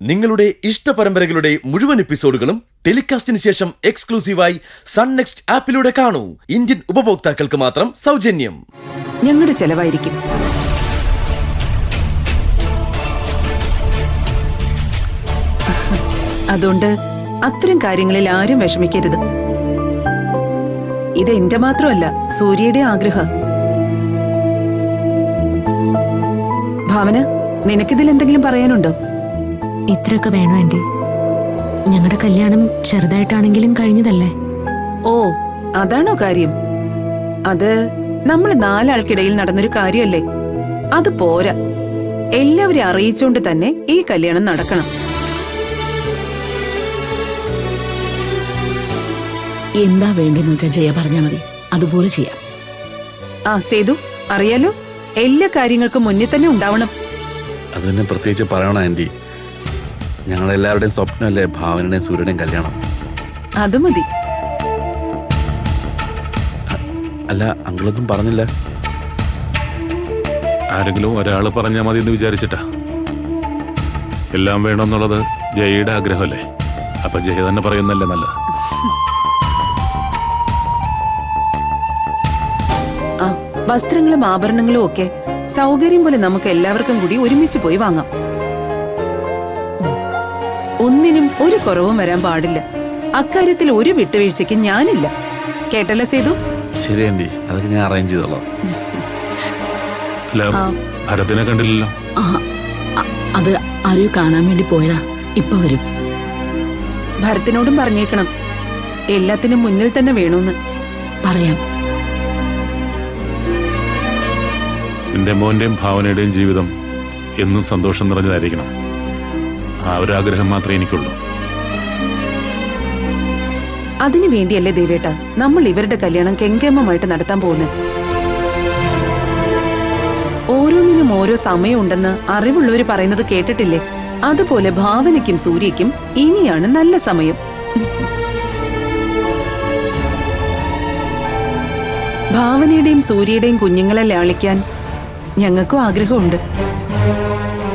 നിങ്ങളുടെ ഇഷ്ട പരമ്പരകളുടെ മുഴുവൻ എപ്പിസോഡുകളും ടെലികാസ്റ്റിന് ശേഷം എക്സ്ക്ലൂസീവായി സൺ നെക്സ്റ്റ് ആപ്പിലൂടെ കാണൂ. ഇന്ത്യൻ ഉപഭോക്താക്കൾക്ക് മാത്രം സൗജന്യം. ഞങ്ങളുടെ ചെലവായിരിക്കും. അതുകൊണ്ട് അത്തരം കാര്യങ്ങളിൽ ആരും വിഷമിക്കരുത്. ഇത് എന്റെ മാത്രമല്ല, സൂര്യയുടെ ആഗ്രഹം. ഭാവന, നിനക്കിതിൽ എന്തെങ്കിലും പറയാനുണ്ടോ? ഇത്രയൊക്കെ വേണോ ആന്റി? ഞങ്ങളുടെ കല്യാണം ചെറുതായിട്ടാണെങ്കിലും കഴിഞ്ഞതല്ലേ? ഓ, അതാണോ കാര്യം? അത് നമ്മൾ നാലാൾക്കിടയിൽ നടന്നൊരു കാര്യമല്ലേ? അത് പോരാ, എല്ലാവരെയും അറിയിച്ചുകൊണ്ട് തന്നെ ഈ കല്യാണം നടക്കണം. എന്താ വേണ്ടെന്ന് വെച്ചാൽ ജയ പറഞ്ഞാൽ മതി, അതുപോലെ ചെയ്യാം. സേതു, അറിയാലോ, എല്ലാ കാര്യങ്ങൾക്കും മുന്നിൽ തന്നെ ഉണ്ടാവണം. അത് തന്നെ പ്രത്യേകിച്ച് പറയണം ആന്റി. ഞങ്ങളെല്ലാവരുടെയും സ്വപ്നമല്ലേ ഭാവനയുടെയും സൂര്യയുടെയും കല്യാണം. അത് മതി. അല്ല, അങ്കിളൊന്നും പറഞ്ഞില്ല. ആരെങ്കിലും ഒരാൾ പറഞ്ഞാൽ മതി എന്ന് വിചാരിച്ചിട്ടാ. എല്ലാം വേണമെന്നുള്ളത് ജയയുടെ ആഗ്രഹമല്ലേ? അപ്പൊ ജയ തന്നെ പറയുന്നല്ലേ നല്ലത്. വസ്ത്രങ്ങളും ആഭരണങ്ങളും ഒക്കെ സൗകര്യം പോലെ നമുക്ക് എല്ലാവർക്കും കൂടി ഒരുമിച്ച് പോയി വാങ്ങാം. ഒന്നിനും ഒരു കുറവും വരാൻ പാടില്ല. അക്കാര്യത്തിൽ ഒരു വിട്ടുവീഴ്ചയ്ക്ക് ഞാനില്ല. കേട്ടല്ലോ സേതു? ശരി ആന്റി, അതൊക്കെ ഞാൻ അറേഞ്ച് ചെയ്തോളാം. അല്ല, ഭരതിനെ കണ്ടില്ലല്ലോ. അത് ആരെയോ കാണാൻ വേണ്ടി പോയതാ, ഇപ്പൊ വരും. ഭരത്തിനോടും പറഞ്ഞേക്കണം, എല്ലാത്തിനും മുന്നിൽ തന്നെ വേണമെന്ന്. പറയാം. എന്റെ മോന്റെയും ഭാവനയുടെയും ജീവിതം എന്നും സന്തോഷം നിറഞ്ഞതായിരിക്കണം. ആ ഒരു ആഗ്രഹം മാത്രമേ എനിക്കുള്ളൂ. അതിനു വേണ്ടിയല്ലേ ദേവേട്ട നമ്മൾ ഇവരുടെ കല്യാണം കെങ്കേമമായിട്ട് നടത്താൻ പോകുന്നത്. ഓരോന്നിനും ഓരോ സമയമുണ്ടെന്ന് അറിവുള്ളവര് പറയുന്നത് കേട്ടിട്ടില്ലേ? അതുപോലെ ഭാവനയ്ക്കും സൂര്യയ്ക്കും ഇനിയാണ് നല്ല സമയം. ഭാവനയുടെയും സൂര്യയുടെയും കുഞ്ഞുങ്ങളെ ലാളിക്കാൻ ഞങ്ങൾക്കും ആഗ്രഹമുണ്ട്,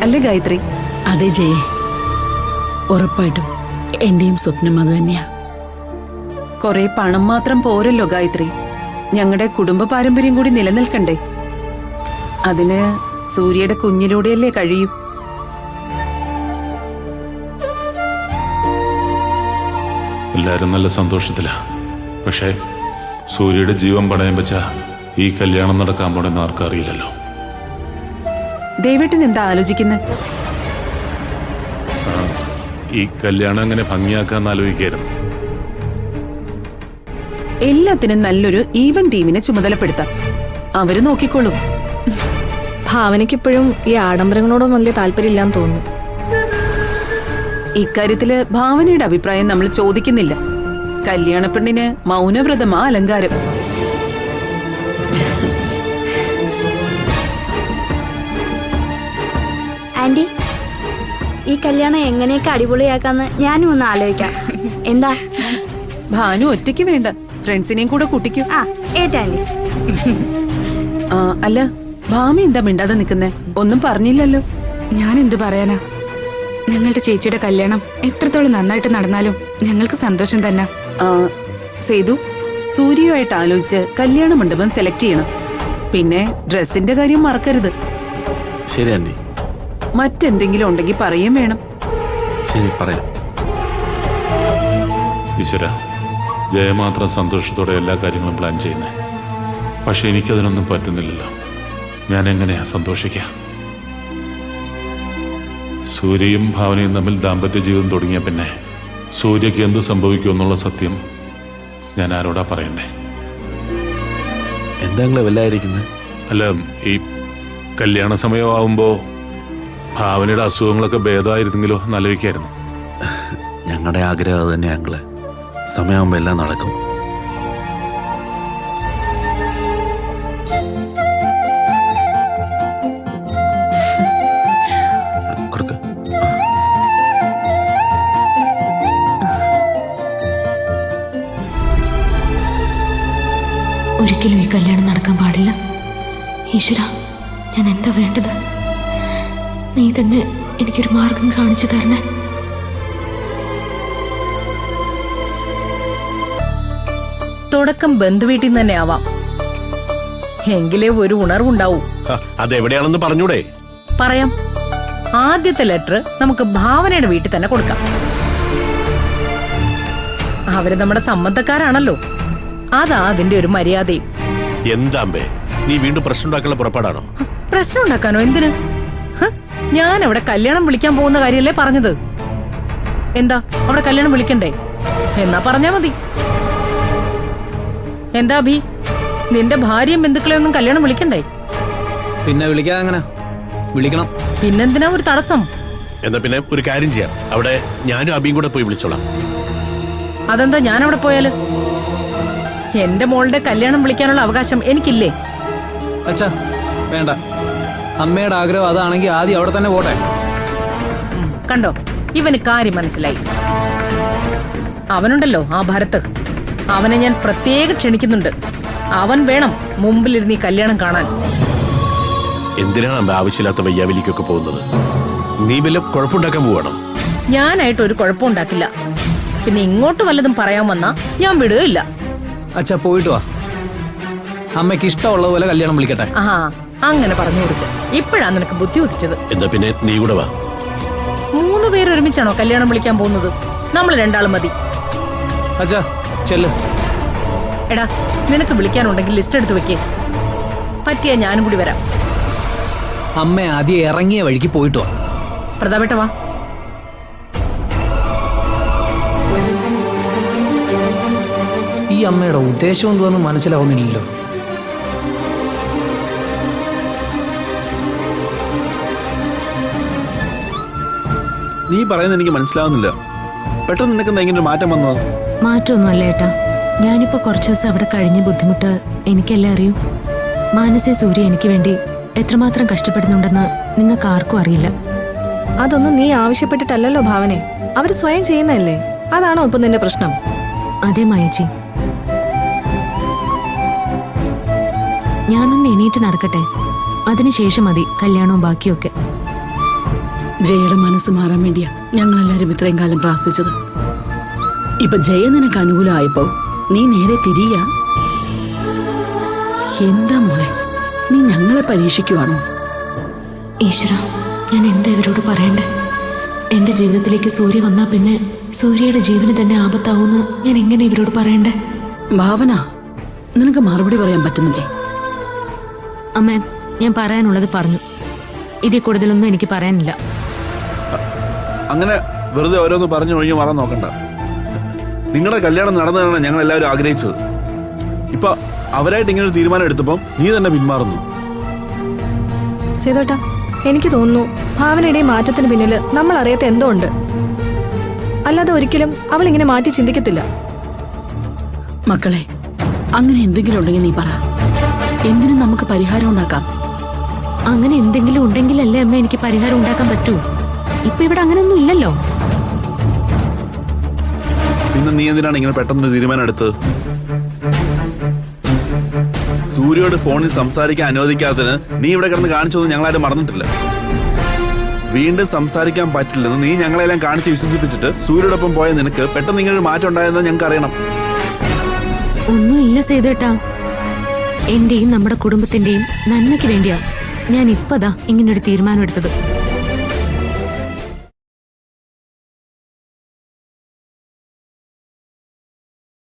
അല്ലേ ഗായത്രി? അതെ ജയേ, ഉറപ്പായിട്ടും എന്റെയും സ്വപ്നം അത് തന്നെയാ. കുറെ പണം മാത്രം പോരല്ലോ ഗായത്രി, ഞങ്ങളുടെ കുടുംബ പാരമ്പര്യം കൂടി നിലനിൽക്കണ്ടേ? അതിന് സൂര്യയുടെ കുഞ്ഞിലൂടെയല്ലേ കഴിയൂ. എല്ലാരും നല്ല സന്തോഷത്തിലാ. പക്ഷേ സൂര്യയുടെ ജീവൻ പണയം വെച്ച ഈ കല്യാണം നടക്കാൻ പോണെന്ന് ആർക്കും അറിയില്ലല്ലോ. ദേവേട്ടൻ എന്താ ആലോചിക്കുന്നത്? ഈ കല്യാണം എങ്ങനെ ഭംഗിയാക്കാന്ന് ആലോചിക്കായിരുന്നു. എല്ലാത്തിനും നല്ലൊരു ഈവൻ ടീമിനെ ചുമതലപ്പെടുത്താം. അവര് നോക്കിക്കോളും. ഭാവനയ്ക്കിപ്പോഴും ഈ ആഡംബരങ്ങളോടും വലിയ താല്പര്യമില്ലാന്ന് തോന്നുന്നു. ഇക്കാര്യത്തില് ഭാവനയുടെ അഭിപ്രായം നമ്മൾ ചോദിക്കുന്നില്ല. കല്യാണപ്പെണ്ണിന് മൗനവ്രതമാ അലങ്കാരം. ആന്റി, ഈ കല്യാണം എങ്ങനെയൊക്കെ അടിപൊളിയാക്കാന്ന് ഞാനും ഒന്ന് ആലോചിക്കാം. എന്താ? ഭാനു ഒറ്റയ്ക്ക് വേണ്ട, ഫ്രണ്ട്സിനെയും കൂടെ കൂട്ടിക്കൂ. ഏറ്റാന്റി. അല്ല, ഭാമി എന്താ മിണ്ടാതെ നിൽക്കുന്നേ? ഒന്നും പറഞ്ഞില്ലല്ലോ. ഞാൻ എന്ത് പറയാനാ? ഞങ്ങളുടെ ചേച്ചിയുടെ കല്യാണം എത്രത്തോളം നന്നായിട്ട് നടന്നാലും ഞങ്ങൾക്ക് സന്തോഷം തന്നെ. സേതു, സൂര്യയുമായിട്ട് ആലോചിച്ച് കല്യാണ മണ്ഡപം സെലക്ട് ചെയ്യണം. പിന്നെ ഡ്രസ്സിന്റെ കാര്യം മറക്കരുത്. ശരി ആന്റി. മറ്റെന്തെങ്കിലും ഉണ്ടെങ്കിൽ പറയും വേണം. ശരി, പറയാം. ഈശ്വര, ജയ മാത്രം സന്തോഷത്തോടെ എല്ലാ കാര്യങ്ങളും പ്ലാൻ ചെയ്യുന്നേ. പക്ഷെ എനിക്കതിനൊന്നും പറ്റുന്നില്ലല്ലോ. ഞാൻ എങ്ങനെയാ സന്തോഷിക്കുക? സൂര്യയും ഭാവനയും തമ്മിൽ ദാമ്പത്യ ജീവിതം തുടങ്ങിയ പിന്നെ സൂര്യക്ക് എന്ത് സംഭവിക്കുമെന്നുള്ള സത്യം ഞാൻ ആരോടാ പറയണ്ടേ? എന്താ വല്ലായിരിക്കുന്നത്? അല്ല, ഈ കല്യാണ സമയമാവുമ്പോ ഭാവനയുടെ അസുഖങ്ങളൊക്കെ ഭേദമായിരുന്നെങ്കിലോ എന്നാലോചിക്കായിരുന്നു. ഞങ്ങളുടെ ആഗ്രഹം അത് തന്നെ. ഞങ്ങള് സമയമാകുമ്പോ എല്ലാം നടക്കും. ഒരിക്കലും ഈ കല്യാണം നടക്കാൻ പാടില്ല. ഈശ്വര, ഞാൻ എന്താ വേണ്ടത്? നീ തന്നെ എനിക്കൊരു മാർഗം കാണിച്ചു തരണേ. തുടക്കം ബന്ധുവീട്ടിൽ നിന്ന് തന്നെ ആവാം, എങ്കിലേ ഒരു ഉണർവുണ്ടാവൂ. അതെവിടെയാണെന്ന് പറഞ്ഞൂടെ? പറയാം. ആദ്യത്തെ ലെറ്റർ നമുക്ക് ഭാവനയുടെ വീട്ടിൽ തന്നെ കൊടുക്കാം. അവര് നമ്മുടെ സംബന്ധക്കാരാണല്ലോ, അതാ അതിന്റെ ഒരു മര്യാദയും. എന്താമ്പേ, നീ വീണ്ടും പ്രശ്നം ഉണ്ടാക്കാനുള്ള പുറപ്പാടാണോ? പ്രശ്നം ഉണ്ടാക്കാനോ? എന്തിന്? ഞാൻ അവിടെ കല്യാണം വിളിക്കാൻ പോകുന്ന കാര്യമല്ലേ പറഞ്ഞത്. എന്താ അവിടെ കല്യാണം വിളിക്കണ്ടേ? എന്നാ പറഞ്ഞാ മതി. എന്താ അഭി, നിന്റെ ഭാര്യയും ബന്ധുക്കളെ ഒന്നും കല്യാണം വിളിക്കണ്ടേ? പിന്നെ വിളിക്കാതെ എങ്ങനെ? വിളിക്കണം. പിന്നെന്തിനാ ഒരു തടസ്സം? എന്നാ പിന്നെ ഒരു കാര്യം ചെയ്യാം, അവിടെ ഞാനും അബിയും കൂടെ പോയി വിളിച്ചോളാം. അതെന്താ ഞാൻ അവിടെ പോയാല്? എന്റെ മോളുടെ കല്യാണം വിളിക്കാനുള്ള അവകാശം എനിക്കില്ലേ? അച്ഛാ വേണ്ട, അമ്മയുടെ ആഗ്രഹം അതാണെങ്കിൽ ആദ്യം അവിടെ തന്നെ പോട്ടെ. കണ്ടോ, ഇവന് കാര്യം മനസ്സിലായി. അവനുണ്ടല്ലോ ആ ഭരത്ത്, അവനെ ഞാൻ പ്രത്യേകം ക്ഷണിക്കുന്നുണ്ട്. അവൻ വേണം മുമ്പിലിരുന്ന് ഈ കല്യാണം കാണാൻ. എന്തിനാണ് അമ്മ ആവശ്യമില്ലാത്ത വയ്യാവിലിക്കൊക്കെ പോകുന്നത്? നീ വല്ല കുഴപ്പമുണ്ടാക്കാൻ പോവാണോ? ഞാനായിട്ട് ഒരു കുഴപ്പമുണ്ടാക്കില്ല. പിന്നെ ഇങ്ങോട്ട് വല്ലതും പറയാൻ വന്നാ ഞാൻ വിടുകയില്ല. അച്ഛാ പോയിട്ട് വാ, അമ്മയ്ക്ക് ഇഷ്ടമുള്ള പോലെ കല്യാണം വിളിക്കട്ടെ. ആഹാ, അങ്ങനെ പറഞ്ഞു കൊടുക്കും. ഇപ്പോഴാണ് നിനക്ക് ബുദ്ധി ഉദിച്ചത്. എന്താ പിന്നെ നീ കൂടെ വാ. 3 പേര് ഒരുമിച്ചാണോ കല്യാണം വിളിക്കാൻ പോകുന്നത്? നമ്മൾ 2 ആള് മതി. അച്ഛാ ചെല്ല്. എടാ, നിനക്ക് വിളിക്കാനുണ്ടെങ്കിൽ ലിസ്റ്റ് എടുത്ത് വെക്കേ. പറ്റിയാ ഞാനും കൂടി വരാം. അമ്മ ആദ്യം ഇറങ്ങിയ വഴിക്ക് പോയിട്ട് വാ. പ്രതാപേട്ട വാ. ഈ അമ്മയുടെ ഉദ്ദേശം എന്തുവെന്ന് മനസ്സിലാവുന്നില്ലല്ലോ. നീ പറയുന്നത് എനിക്ക് മനസ്സിലാവുന്നില്ല. പെട്ടെന്ന് നിനക്കെന്താ ഇങ്ങനെ ഒരു മാറ്റം വന്നത്? മാറ്റമൊന്നുമല്ല ഏട്ടാ, ഞാനിപ്പോ കുറച്ചു ദിവസം അവിടെ കഴിഞ്ഞ ബുദ്ധിമുട്ട് എനിക്കെല്ലാം അറിയൂ. മാനസേ സൂര്യ എനിക്ക് വേണ്ടി എത്രമാത്രം കഷ്ടപ്പെടുന്നുണ്ടെന്ന് നിങ്ങൾക്ക് ആർക്കും അറിയില്ല. അതൊന്നും നീ ആവശ്യപ്പെട്ടിട്ടല്ലല്ലോ ഭാവനെ, അവര് സ്വയം ചെയ്യുന്നതല്ലേ. അതാണോ ഇപ്പൊ നിന്റെ പ്രശ്നം? അതേ മായച്ചി, ഞാനൊന്ന് എണീറ്റ് നടക്കട്ടെ, അതിനുശേഷം മതി കല്യാണവും ബാക്കിയൊക്കെ. ജയയുടെ മനസ്സ് മാറാൻ വേണ്ടിയാ ഞങ്ങളെല്ലാരും ഇത്രയും കാലം പ്രാർത്ഥിച്ചത്. ഇപ്പൊ ജയ നിനക്ക് അനുകൂലമായപ്പോ നീ നേരെ തിരിയാ. എന്താ മോളെ, നീ ഞങ്ങളെ പരീക്ഷിക്കുവാണോ? ഈശ്വര, ഞാൻ എന്താ ഇവരോട് പറയണ്ടേ? എന്റെ ജീവിതത്തിലേക്ക് സൂര്യ വന്നാ പിന്നെ സൂര്യയുടെ ജീവന് തന്നെ ആപത്താവൂന്ന് ഞാൻ എങ്ങനെ ഇവരോട് പറയണ്ടേ? ഭാവന, നിനക്ക് മറുപടി പറയാൻ പറ്റുന്നില്ലേ? അമ്മേ, ഞാൻ പറയാനുള്ളത് പറഞ്ഞു. ഇതിൽ കൂടുതലൊന്നും എനിക്ക് പറയാനില്ല. അങ്ങനെ വെറുതെ ഓരോന്ന് പറഞ്ഞു ഒഴിഞ്ഞു മാറാൻ നോക്കണ്ട. നിങ്ങളുടെ കല്യാണം നടന്നതാണ് ഞങ്ങൾ എല്ലാവരും ആഗ്രഹിച്ചത്. ഇപ്പൊ അവരായിട്ട് ഇങ്ങനെ ഒരു തീരുമാനം എടുത്തപ്പോ നീ തന്നെ പിന്മാറുന്നു. സീതോട്ടാ, എനിക്ക് തോന്നുന്നു ഭാവനയുടെ മാറ്റത്തിന് പിന്നിൽ നമ്മൾ അറിയാത്ത എന്തോ ഉണ്ട്. അല്ലാതെ ഒരിക്കലും അവൾ ഇങ്ങനെ മാറ്റി ചിന്തിക്കത്തില്ല. മക്കളെ, അങ്ങനെ എന്തെങ്കിലും ഉണ്ടെങ്കിൽ നീ പറ, എന്തിനും നമുക്ക് പരിഹാരം ഉണ്ടാക്കാം. അങ്ങനെ എന്തെങ്കിലും ഉണ്ടെങ്കിലല്ലേ അമ്മ എനിക്ക് പരിഹാരം ഉണ്ടാക്കാൻ പറ്റൂ. ഇപ്പൊ ഇവിടെ അങ്ങനെയൊന്നും ഇല്ലല്ലോ. പിന്നെ നീ എന്തിനാണ് ഇങ്ങനെ പെട്ടെന്ന് തീരുമാനം എടുത്തത്? സൂര്യയോട് ഫോണിൽ സംസാരിക്കാൻ അനുവദിക്കാത്തതിന് നീ ഇവിടെ കിടന്ന് കാണിച്ചതൊന്നും ഞങ്ങളാരും മറന്നിട്ടില്ല. വീണ്ടും സംസാരിക്കാൻ പറ്റില്ലെന്ന് നീ ഞങ്ങളെല്ലാം കാണിച്ച് വിശ്വസിപ്പിച്ചിട്ട് സൂര്യയോടൊപ്പം പോയ നിനക്ക് പെട്ടെന്ന് ഇങ്ങനെ ഒരു മാറ്റം ഉണ്ടായെന്ന് ഞങ്ങൾക്ക് അറിയണം. ഒന്നുമില്ല സേതുട്ടാ, എന്റെയും നമ്മുടെ കുടുംബത്തിന്റെയും നന്മയ്ക്ക് വേണ്ടിയാ ഞാൻ ഇപ്പതാ ഇങ്ങനൊരു തീരുമാനം എടുത്തത്.